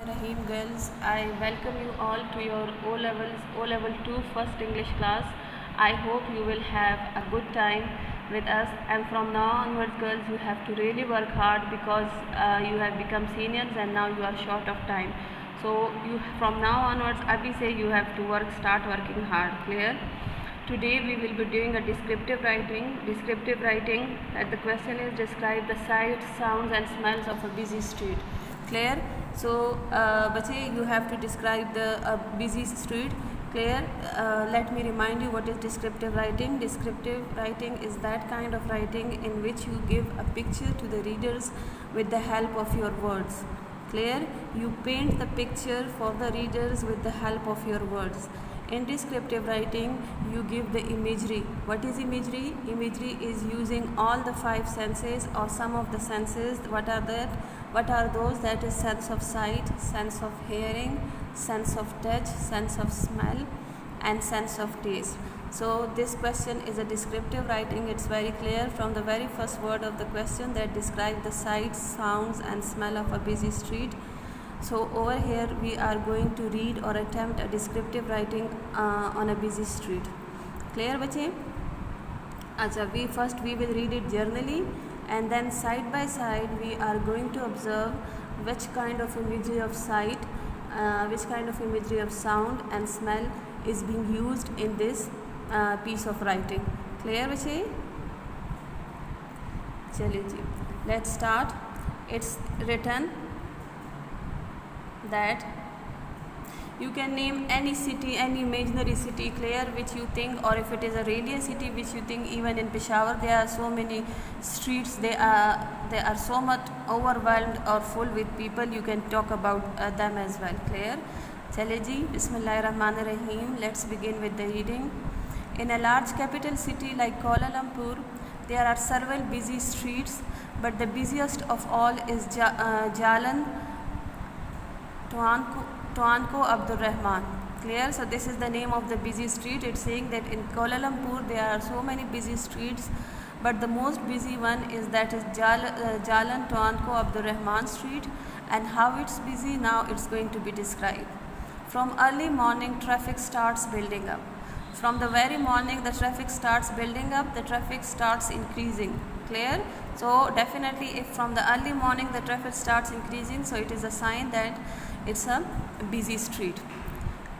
Rahim girls. I welcome you all to your O Level 2 first English class. I hope you will have a good time with us, and from now onwards girls you have to really work hard because you have become seniors and now you are short of time. So you from now onwards Abhi say you have to start working hard. Clear? Today we will be doing a descriptive writing. Descriptive writing, the question is describe the sights, sounds and smells of a busy street. Clear? So bache, you have to describe the busy street. Clear? Let me remind you what is descriptive writing. Descriptive writing is that kind of writing in which you give a picture to the readers with the help of your words. Clear? You paint the picture for the readers with the help of your words. In descriptive writing, you give the imagery. What is imagery? Imagery is using all the 5 senses or some of the senses. What are that? What are those? That is sense of sight, sense of hearing, sense of touch, sense of smell and sense of taste. So this question is a descriptive writing. It's very clear from the very first word of the question that describe the sights, sounds and smell of a busy street. So over here we are going to read or attempt a descriptive writing on a busy street. Clear bache? Acha, we will read it journally and then side by side we are going to observe which kind of imagery of sight, which kind of imagery of sound and smell is being used in this piece of writing. Clear bache? Chaliye ji, let's start. It's written that you can name any city, any imaginary city, clear, which you think, or if it is a real city which you think. Even in Peshawar there are so many streets, they are so much overwhelmed or full with people. You can talk about them as well. Clear? Chale ji, Bismillahirrahmanirrahim. Let's begin with the reading. In a large capital city like Kuala Lumpur, there are several busy streets, but the busiest of all is Jalan Tuanku Abdul Rahman. Clear? So this is the name of the busy street. It's saying that in Kuala Lumpur there are so many busy streets, but the most busy one is that is Jalan Tuanku Abdul Rahman street. And how it's busy now, it's going to be described. From early morning traffic starts building up. From the very morning the traffic starts building up, the traffic starts increasing. Clear? So definitely if from the early morning the traffic starts increasing, so it is a sign that it's a busy street.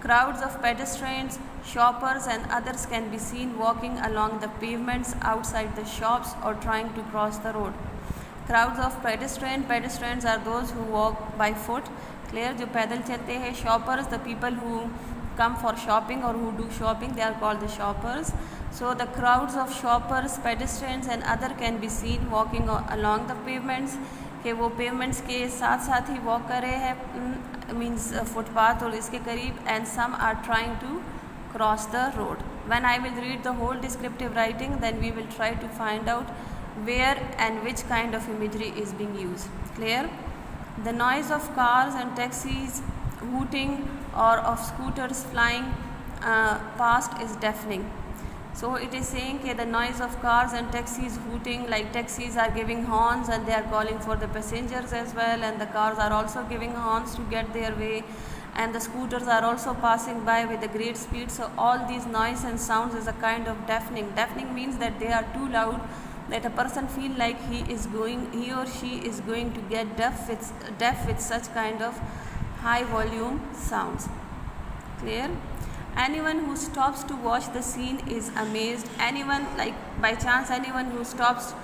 Crowds of pedestrians, shoppers and others can be seen walking along the pavements outside the shops or trying to cross the road. Crowds of pedestrians are those who walk by foot. Clear? जो पैदल चलते हैं. Shoppers, the people who come for shopping or who do shopping, they are called the shoppers. So the crowds of shoppers, pedestrians and other can be seen walking along the pavements. कि वो pavements के साथ साथ ही walk कर रहे हैं, means footpath और इसके करीब. And some are trying to cross the road. When I will read the whole descriptive writing, then we will try to find out where and which kind of imagery is being used. Clear? The noise of cars and taxis hooting or of scooters flying past is deafening. So it is saying that the noise of cars and taxis hooting, like taxis are giving horns and they are calling for the passengers as well, and the cars are also giving horns to get their way, and the scooters are also passing by with a great speed. So all these noise and sounds is a kind of deafening. Deafening means that they are too loud that a person feel like he or she is going to get deaf with such kind of high volume sounds. Clear? Anyone who stops to watch the scene is amazed. Anyone, like by chance, anyone who stops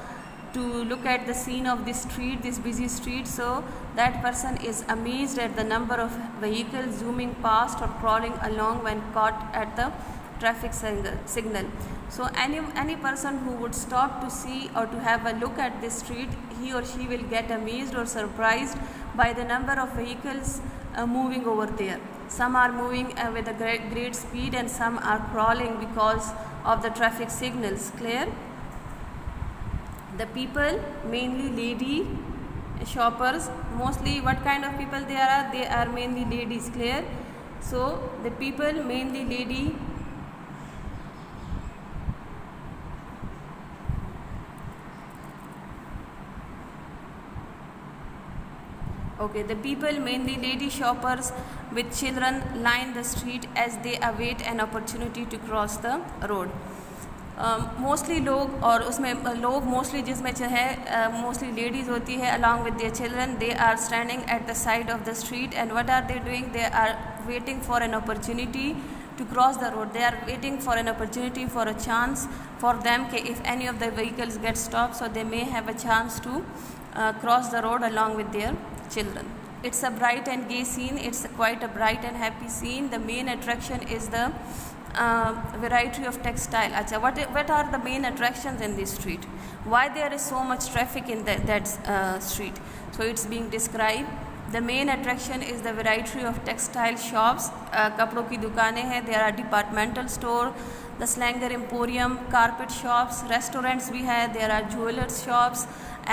to look at the scene of this street, this busy street, so that person is amazed at the number of vehicles zooming past or crawling along when caught at the traffic signal. So any person who would stop to see or to have a look at this street, he or she will get amazed or surprised by the number of vehicles moving over there. Some are moving with a great speed and some are crawling because of the traffic signals. Clear? The people, mainly lady shoppers, mostly what kind of people they are? They are mainly ladies. Clear? So the people, mainly lady Okay, the people, mainly lady shoppers with children, line the street as they await an opportunity to cross the road. Mostly लोग और उसमें लोग mostly जिसमें है mostly ladies होती है along with their children. They are standing at the side of the street and what are they doing? They are waiting for an opportunity to cross the road. They are waiting for an opportunity, for a chance for them कि if any of the vehicles get stopped, so they may have a chance to cross the road along with their children. It's a bright and gay scene. It's quite a bright and happy scene. The main attraction is the variety of textile. Acha, what are the main attractions in this street? Why there is so much traffic in that street? So it's being described. The main attraction is the variety of textile shops. कपड़ों की दुकानें हैं. There are departmental store, the Slanger Emporium, carpet shops, restaurants भी है. There are jewelers shops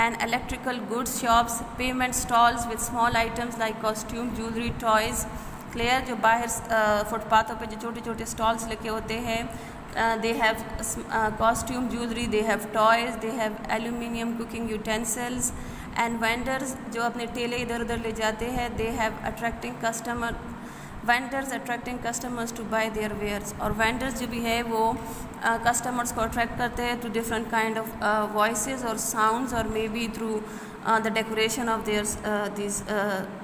and electrical goods shops, payment stalls with small items like costume, jewelry, toys. Clear? जो बाहर फुटपाथों पे जो छोटे छोटे स्टॉल्स लगे होते हैं. They have costume, jewelry, they have toys, they have aluminium cooking utensils. And vendors जो अपने ठेले इधर उधर ले जाते हैं. They have attracting customer vendors attracting customers to buy their wares. और वेंडर्स जो भी है वो कस्टमर्स को अट्रैक्ट करते हैं through different kind of voices और साउंड्स और maybe through the decoration of their these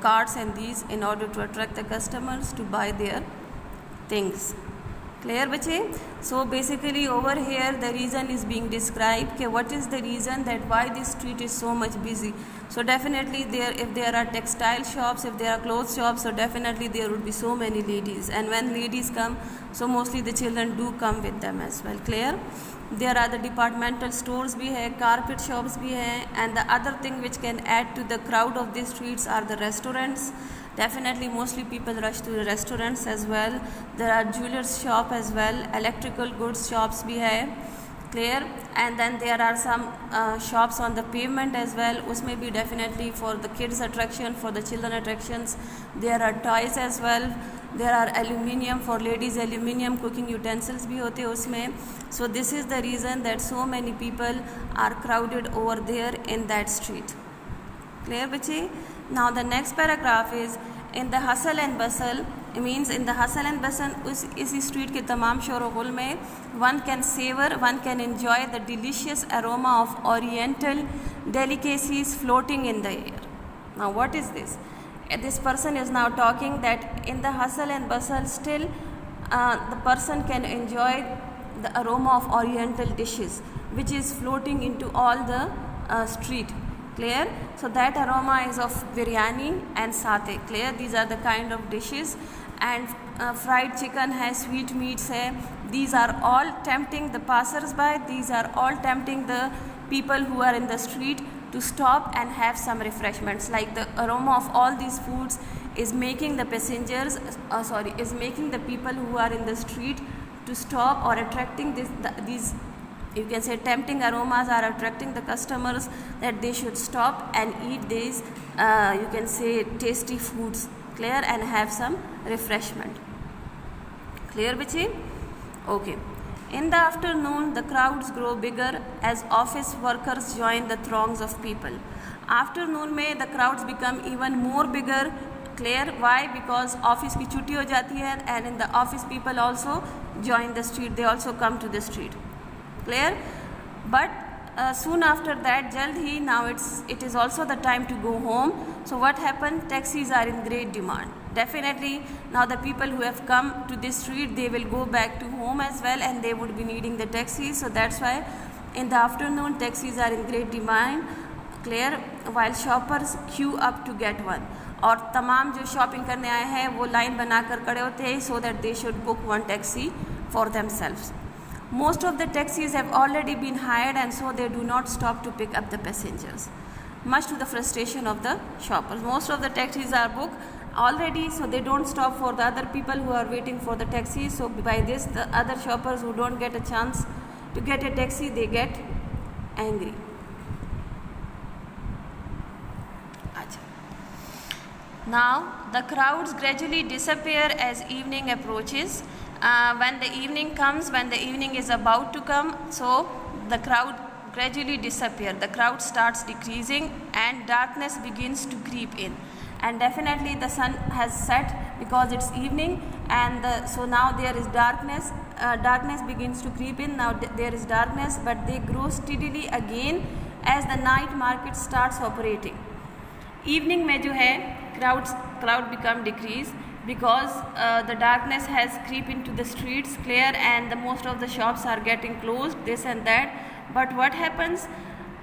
cards and these in order to attract the customers to buy their things. Clear बच्चे? So basically over here the reason is being described कि what is the reason that why this street is so much busy. So definitely if there are textile shops, if there are clothes shops, so definitely there would be so many ladies, and when ladies come, so mostly the children do come with them as well. Clear? There are the departmental stores भी है, carpet shops भी है, and the other thing which can add to the crowd of these streets are the restaurants. Definitely mostly people rush to the restaurants as well. There are jewelers shop as well, electrical goods shops भी है. Clear? And then there are some shops on the pavement as well. उसमें भी definitely for the kids attraction, for the children attractions. There are toys as well. There are aluminium for ladies, aluminium cooking utensils भी होते हैं उसमें. So this is the reason that so many people are crowded over there in that street. Clear बच्चे? Now the next paragraph is in the hustle and bustle. It means in the hustle and bustle इसी street के तमाम शोरगुल में one can savor, one can enjoy the delicious aroma of oriental delicacies floating in the air. Now what is this? This person is now talking that in the hustle and bustle still the person can enjoy the aroma of oriental dishes which is floating into all the street. Clear? So that aroma is of biryani and satay. Clear? These are the kind of dishes, and fried chicken hai, sweet meats hai. These are all tempting the passers-by. These are all tempting the people who are in the street to stop and have some refreshments. Like the aroma of all these foods is making the passengers, is making the people who are in the street to stop, or attracting these you can say tempting aromas are attracting the customers that they should stop and eat these you can say tasty foods. Clear? And have some refreshment. Clear बच्चे? Okay. In the afternoon the crowds grow bigger as office workers join the throngs of people. Afternoon में the crowds become even more bigger. Clear? Why? Because office की छुट्टी हो जाती है and in the office people also join the street. They also come to the street. Clear? But soon after that जल्द ही now it is also the time to go home. So what happened? Taxis are in great demand. Definitely now the people who have come to this street, they will go back to home as well, and they would be needing the taxis. So that's why in the afternoon taxis are in great demand. Clear? While shoppers queue up to get one. और तमाम जो shopping करने आए हैं वो line बनाकर खड़े होते हैं so that they should book one taxi for themselves. Most of the taxis have already been hired, and so they do not stop to pick up the passengers, much to the frustration of the shoppers. Most of the taxis are booked already, so they don't stop for the other people who are waiting for the taxi. So by this the other shoppers who don't get a chance to get a taxi, they get angry. Now the crowds gradually disappear as evening approaches. When the evening comes, when the evening is about to come, so the crowd gradually disappear. The crowd starts decreasing and darkness begins to creep in. and definitely the sun has set because it's evening, and so now there is darkness. Darkness begins to creep in. Now there is darkness, but they grow steadily again as the night market starts operating. Evening में जो है crowd become decrease because the darkness has creep into the streets, clear, and the most of the shops are getting closed, this and that. But what happens?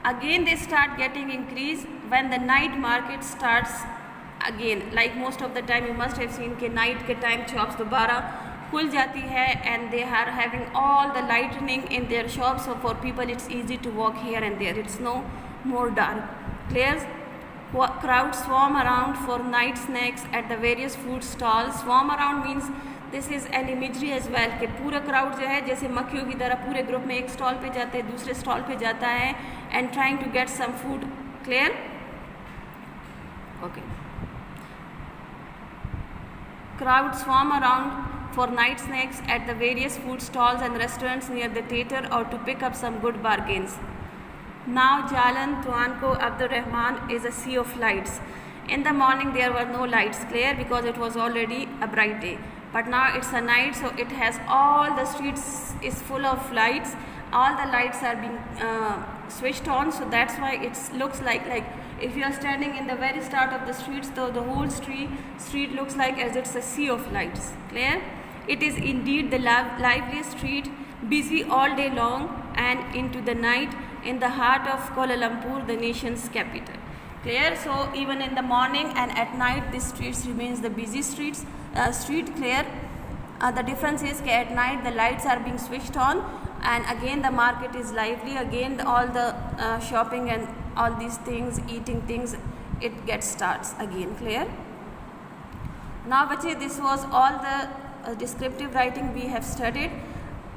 Again they start getting increase when the night market starts again. Like most of the time you must have seen कि night के time shops दोबारा खुल जाती है and they are having all the lightning in their shops, so for people it's easy to walk here and there. It's no more dark. Clear? Crowds swarm around for night snacks at the various food stalls. Swarm around means this is an imagery as well कि पूरा crowd जो है जैसे मक्खियों की तरह पूरे group में एक स्टॉल पे जाते हैं, दूसरे स्टॉल पे जाता है and trying to get some food. Clear? Okay. Crowds swarm around for night snacks at the various food stalls and restaurants near the theatre or to pick up some good bargains. Now Jalan Tuanku Abdur Rahman is a sea of lights. In the morning there were no lights, clear, because it was already a bright day. But now it's a night, so it has all the streets is full of lights. All the lights are being switched on, so that's why it looks like if you are standing in the very start of the streets, though the whole street looks like as it's a sea of lights. Clear? It is indeed the liveliest street, busy all day long and into the night in the heart of Kuala Lumpur, the nation's capital. Clear? So even in the morning and at night, this street remains the busy street. Clear? The difference is that at night the lights are being switched on, and again the market is lively. Again all the shopping and all these things, eating things, it gets starts again. Clear? Now bache, this was all the descriptive writing we have studied.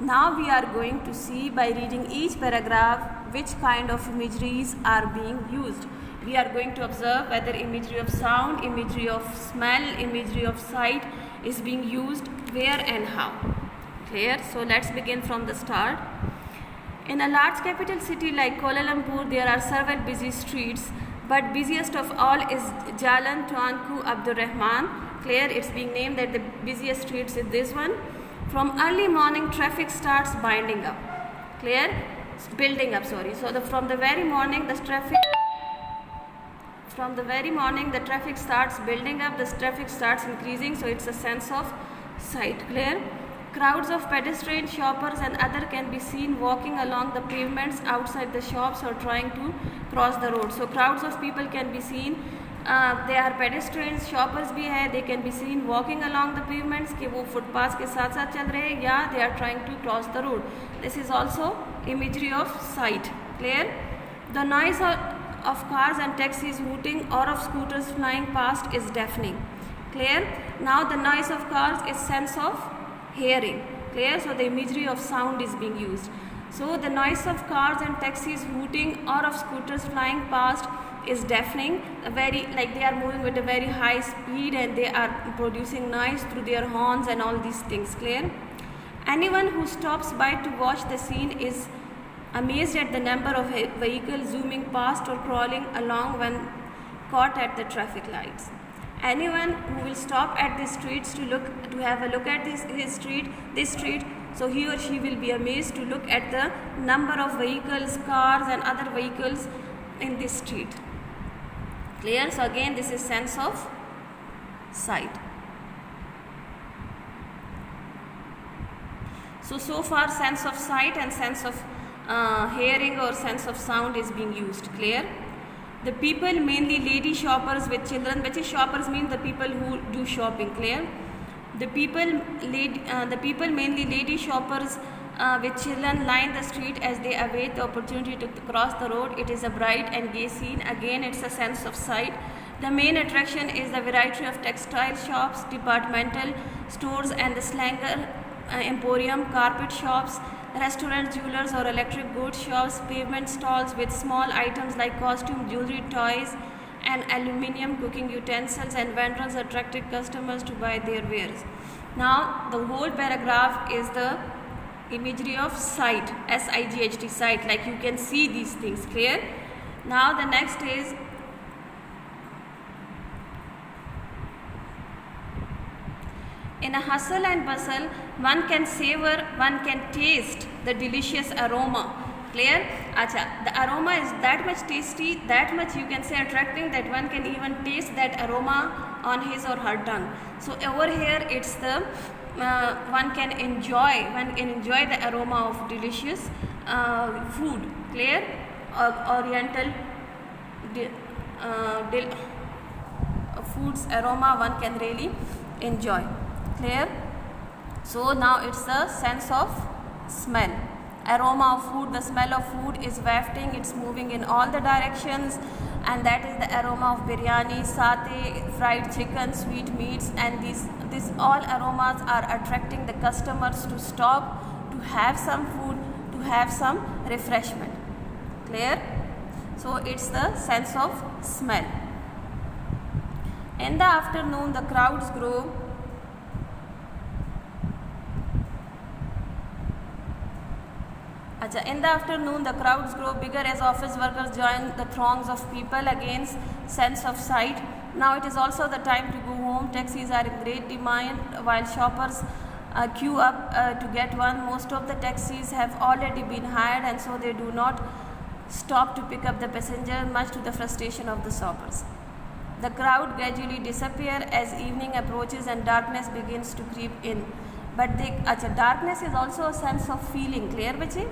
Now we are going to see by reading each paragraph which kind of imageries are being used. We are going to observe whether imagery of sound, imagery of smell, imagery of sight is being used, where and how. Clear? So let's begin from the start. In a large capital city like Kuala Lumpur, there are several busy streets, but busiest of all is Jalan Tuanku Abdur Rahman. Clear? It's being named that the busiest streets is this one. From early morning, traffic starts binding up. Clear? Building up, sorry. So from the very morning, the traffic starts building up, the traffic starts increasing, so it's a sense of sight. Clear? Crowds of pedestrians, shoppers and other can be seen walking along the pavements outside the shops or trying to cross the road. So crowds of people can be seen. They are pedestrians, shoppers भी है, they can be seen walking along the pavements कि वो footpaths के साथ साथ चल रहे हैं, या they are trying to cross the road. This is also imagery of sight. Clear? The noise of cars and taxis hooting or of scooters flying past is deafening. Clear? Now the noise of cars is sense of hearing. Clear? So the imagery of sound is being used. So the noise of cars and taxis hooting or of scooters flying past is deafening. They are moving with a very high speed and they are producing noise through their horns and all these things. Clear? Anyone who stops by to watch the scene is amazed at the number of vehicles zooming past or crawling along when caught at the traffic lights. Anyone who will stop at the streets to have a look at this street, so he or she will be amazed to look at the number of vehicles, cars and other vehicles in this street. Clear? So again this is sense of sight. So far sense of sight and sense of hearing or sense of sound is being used. Clear? The people, mainly lady shoppers with children, which shoppers mean the people who do shopping. Clear? The people mainly lady shoppers with children line the street as they await the opportunity to cross the road. It is a bright and gay scene. Again it's a sense of sight. The main attraction is the variety of textile shops, departmental stores and the slanger emporium, carpet shops, restaurants, jewelers or electric goods shops, pavement stalls with small items like costume, jewelry, toys and aluminium cooking utensils, and vendors attracted customers to buy their wares. Now the whole paragraph is the imagery of sight, S-I-G-H-T, sight, like you can see these things. Clear? Now the next is In a hustle and bustle, one can savor, one can taste the delicious aroma. Clear? Acha, the aroma is that much tasty, that much you can say attracting, that one can even taste that aroma on his or her tongue. So over here it's the one can enjoy the aroma of delicious food. Clear? Oriental food's aroma one can really enjoy. Clear? So now it's the sense of smell. Aroma of food, the smell of food is wafting, it's moving in all the directions, and that is the aroma of biryani, satay, fried chicken, sweet meats, and these all aromas are attracting the customers to stop, to have some food, to have some refreshment. Clear? So it's the sense of smell. In the afternoon, the crowds grow. In the afternoon, the crowds grow bigger as office workers join the throngs of people against sense of sight. Now it is also the time to go home. Taxis are in great demand while shoppers queue up to get one. Most of the taxis have already been hired, and so they do not stop to pick up the passenger, much to the frustration of the shoppers. The crowd gradually disappear as evening approaches and darkness begins to creep in. But darkness is also a sense of feeling. Clear बच्चे?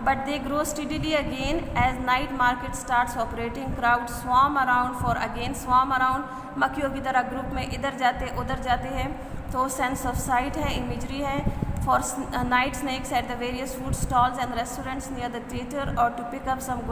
But they grow steadily again as night market starts operating. Crowds swarm around. मक्खियों की तरह group में इधर जाते उधर जाते हैं. तो sense of sight है, imagery है. For night snakes at the various food stalls and restaurants near the theatre, or to pick up some good